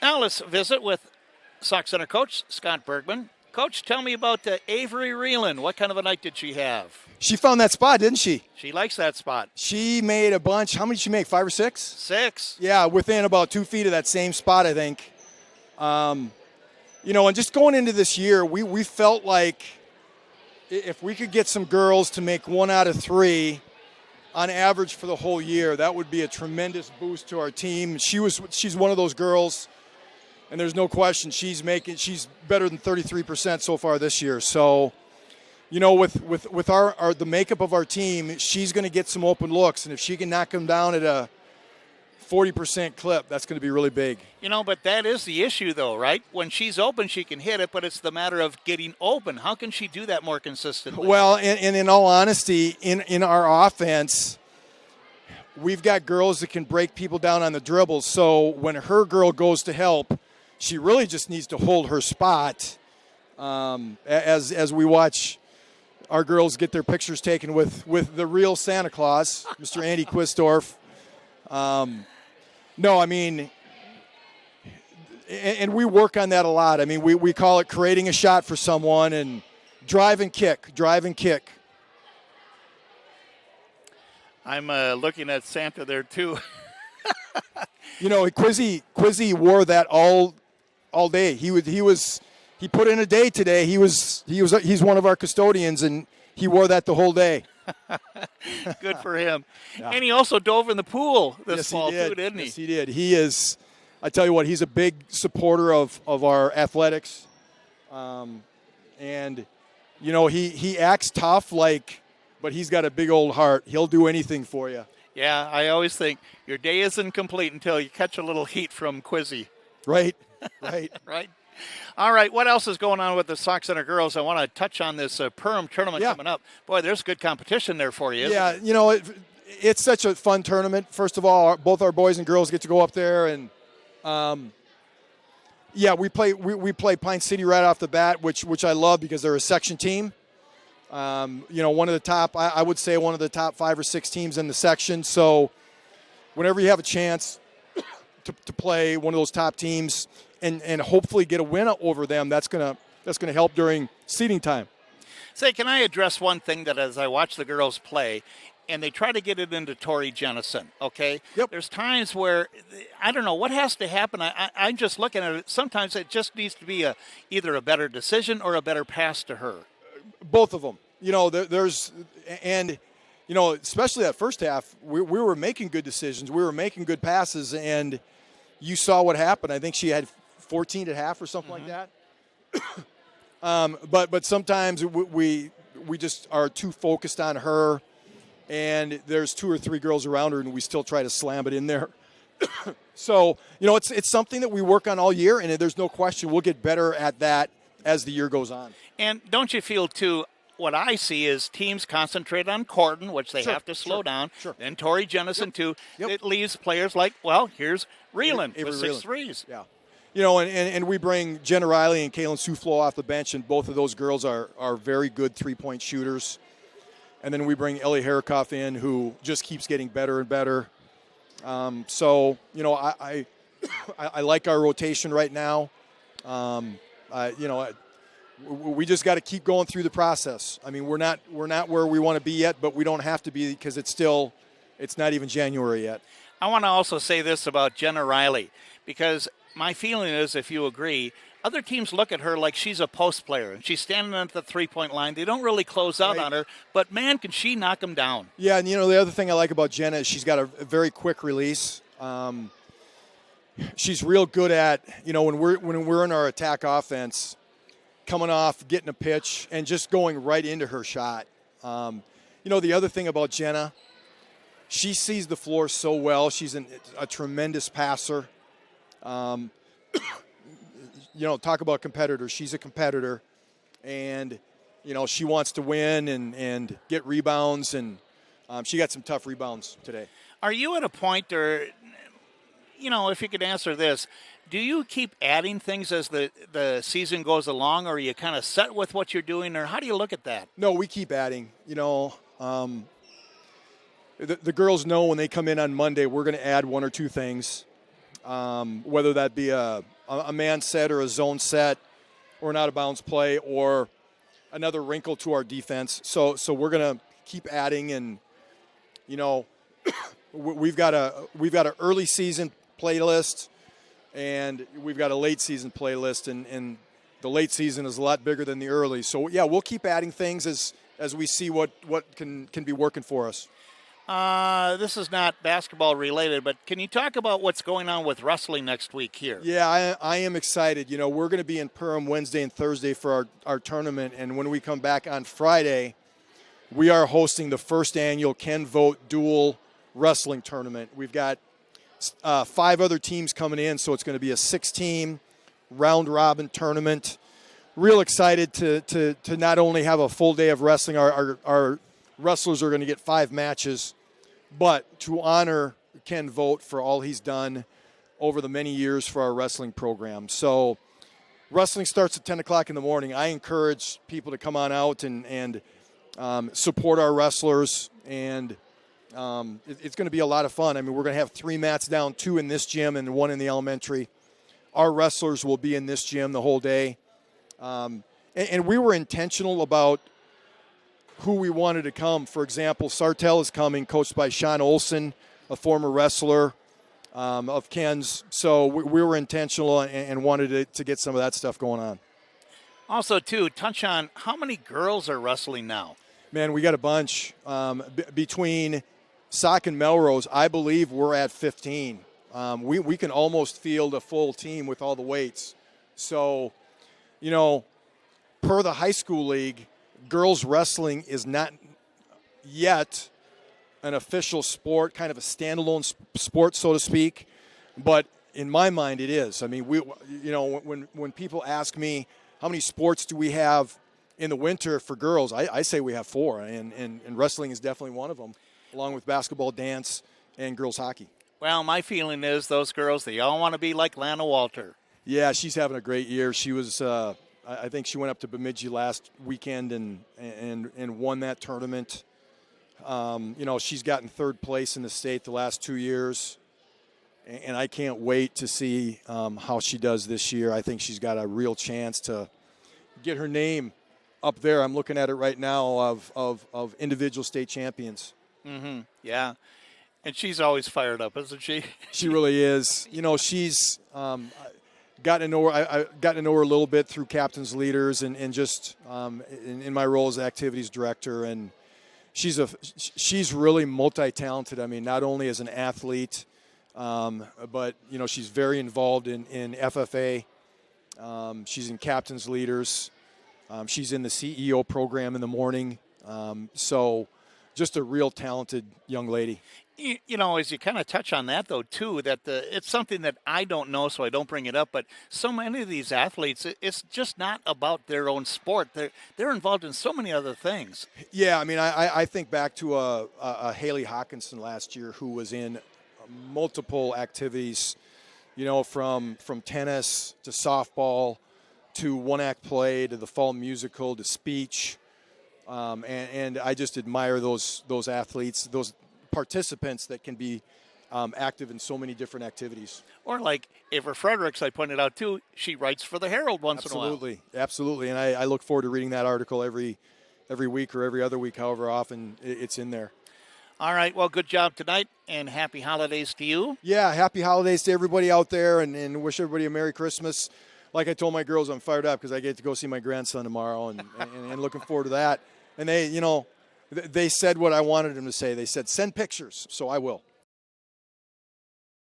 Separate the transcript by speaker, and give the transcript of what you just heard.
Speaker 1: Now let's visit with Sauk Center coach Scott Bergman. Coach, tell me about Avery Reeland. What kind of a night did she have?
Speaker 2: She found that spot, didn't she?
Speaker 1: She likes that spot.
Speaker 2: She made a bunch. How many did she make, 5 or 6?
Speaker 1: 6.
Speaker 2: Yeah, within about 2 feet of that same spot, I think. And just going into this year, we felt like if we could get some girls to make 1 out of 3 on average for the whole year, that would be a tremendous boost to our team. She's one of those girls, and there's no question she's better than 33% so far this year. So, with the makeup of our team, she's going to get some open looks, and if she can knock them down at a 40% clip, that's going to be really big.
Speaker 1: But that is the issue, though, right? When she's open, she can hit it, but it's the matter of getting open. How can she do that more consistently?
Speaker 2: Well, and in all honesty, in our offense, we've got girls that can break people down on the dribbles. So when her girl goes to help, she really just needs to hold her spot. As we watch our girls get their pictures taken with the real Santa Claus, Mr. Andy Quistorf. And we work on that a lot. I mean, we call it creating a shot for someone and drive and kick.
Speaker 1: I'm looking at Santa there, too.
Speaker 2: Quizzy wore that all day. He put in a day today. He's one of our custodians, and he wore that the whole day.
Speaker 1: Good for him.
Speaker 2: Yeah.
Speaker 1: And he also dove in the pool this fall,
Speaker 2: too,
Speaker 1: didn't he?
Speaker 2: Yes, he did. He is, I tell you what, he's a big supporter of our athletics. He acts tough, but he's got a big old heart. He'll do anything for you.
Speaker 1: Yeah, I always think your day isn't complete until you catch a little heat from Quizzy.
Speaker 2: Right.
Speaker 1: Right. All right, what else is going on with the Sauk Center girls? I want to touch on this Perm tournament coming up. Boy, there's good competition there for you.
Speaker 2: Yeah, it's such a fun tournament. First of all, both our boys and girls get to go up there, and we play Pine City right off the bat, which I love because they're a section team. One of the top, I would say one of the top 5 or 6 teams in the section. So whenever you have a chance to play one of those top teams and hopefully get a win over them, that's gonna help during seeding time.
Speaker 1: Say, can I address one thing that as I watch the girls play, and they try to get it into Tori Jennison, okay?
Speaker 2: Yep.
Speaker 1: There's times where, I don't know, what has to happen? I'm just looking at it. Sometimes it just needs to be either a better decision or a better pass to her.
Speaker 2: Both of them. Especially that first half, we were making good decisions. We were making good passes, and you saw what happened. I think she had 14 at half or something like that. But sometimes we just are too focused on her, and there's 2 or 3 girls around her, and we still try to slam it in there. So, it's something that we work on all year, and there's no question we'll get better at that as the year goes on.
Speaker 1: And don't you feel, too, what I see is teams concentrate on Corton, which they have to slow down, and Tori Jennison, too.
Speaker 2: Yep.
Speaker 1: It leaves players like, here's Reeland with 6 threes.
Speaker 2: Yeah. And we bring Jenna Riley and Kaylin Suflo off the bench, and both of those girls are very good three-point shooters. And then we bring Ellie Harikoff in, who just keeps getting better and better. I like our rotation right now. We just got to keep going through the process. I mean, we're not where we want to be yet, but we don't have to be because it's not even January yet.
Speaker 1: I want to also say this about Jenna Riley, because my feeling is, if you agree, other teams look at her like she's a post player, and she's standing at the three-point line. They don't really close out on her, but, man, can she knock them down. Yeah,
Speaker 2: and, the other thing I like about Jenna is she's got a very quick release. She's real good at, when we're in our attack offense, coming off, getting a pitch, and just going right into her shot. The other thing about Jenna, she sees the floor so well. She's a tremendous passer. Talk about competitors. She's a competitor, and, she wants to win and get rebounds, and she got some tough rebounds today.
Speaker 1: Are you at a point, or, if you could answer this, do you keep adding things as the season goes along, or are you kind of set with what you're doing, or how do you look at that?
Speaker 2: No, we keep adding. The girls know when they come in on Monday, we're going to add 1 or 2 things. whether that be a man set or a zone set or an out-of-bounds play or another wrinkle to our defense. So we're going to keep adding, and, you know, we've got an early season playlist, and we've got a late season playlist, and the late season is a lot bigger than the early. So, yeah, we'll keep adding things as we see what can be working for us.
Speaker 1: This is not basketball related, but can you talk about what's going on with wrestling next week here?
Speaker 2: Yeah, I am excited. You know, we're going to be in Perham Wednesday and Thursday for our tournament, and when we come back on Friday, we are hosting the first annual Ken Vogt Dual Wrestling Tournament. We've got 5 other teams coming in, so it's going to be a 6-team round-robin tournament. Real excited to not only have a full day of wrestling. Our wrestlers are going to get 5 matches, but to honor Ken Vogt for all he's done over the many years for our wrestling program. So wrestling starts at 10 o'clock in the morning. I encourage people to come on out and support our wrestlers, and it's going to be a lot of fun. I mean, we're going to have 3 mats down, 2 in this gym and 1 in the elementary. Our wrestlers will be in this gym the whole day. And we were intentional about who we wanted to come. For example, Sartell is coming, coached by Sean Olson, a former wrestler of Ken's. So we were intentional and wanted to get some of that stuff going on.
Speaker 1: Also, too, touch on how many girls are wrestling now?
Speaker 2: Man, we got a bunch. Between Sauk and Melrose, I believe we're at 15. We can almost field a full team with all the weights. So, you know, per the high school league, girls wrestling is not yet an official sport, kind of a standalone sport, so to speak. But in my mind, it is. I mean, when people ask me how many sports do we have in the winter for girls, I say we have 4, and wrestling is definitely one of them, along with basketball, dance, and girls hockey.
Speaker 1: Well, my feeling is those girls, they all want to be like Lana Walter.
Speaker 2: Yeah, she's having a great year. She was, I think she went up to Bemidji last weekend and won that tournament. You know, she's gotten 3rd place in the state the last 2 years, and I can't wait to see how she does this year. I think she's got a real chance to get her name up there. I'm looking at it right now of individual state champions.
Speaker 1: Mm-hmm. Yeah. And she's always fired up, isn't she?
Speaker 2: She really is. You know, she's gotten to know her. I got to know her a little bit through Captain's Leaders and just in my role as activities director. And she's really multi-talented. I mean, not only as an athlete, but you know, she's very involved in FFA. She's in Captain's Leaders. She's in the CEO program in the morning. So just a real talented young lady.
Speaker 1: You know, as you kind of touch on that, though, too, that it's something that I don't know, so I don't bring it up, but so many of these athletes, it's just not about their own sport. They're involved in so many other things.
Speaker 2: Yeah, I mean, I think back to a Haley Hawkinson last year who was in multiple activities, you know, from tennis to softball to one-act play to the fall musical to speech. And I just admire those athletes, those participants that can be active in so many different activities.
Speaker 1: Or like Ava Fredericks, I pointed out too, she writes for the Herald once in a while.
Speaker 2: Absolutely. And I look forward to reading that article every week or every other week, however often it's in there.
Speaker 1: All right. Well, good job tonight, and happy holidays to you.
Speaker 2: Yeah, happy holidays to everybody out there, and wish everybody a Merry Christmas. Like I told my girls, I'm fired up because I get to go see my grandson tomorrow, and looking forward to that. And they said what I wanted them to say. They said, send pictures, so I will.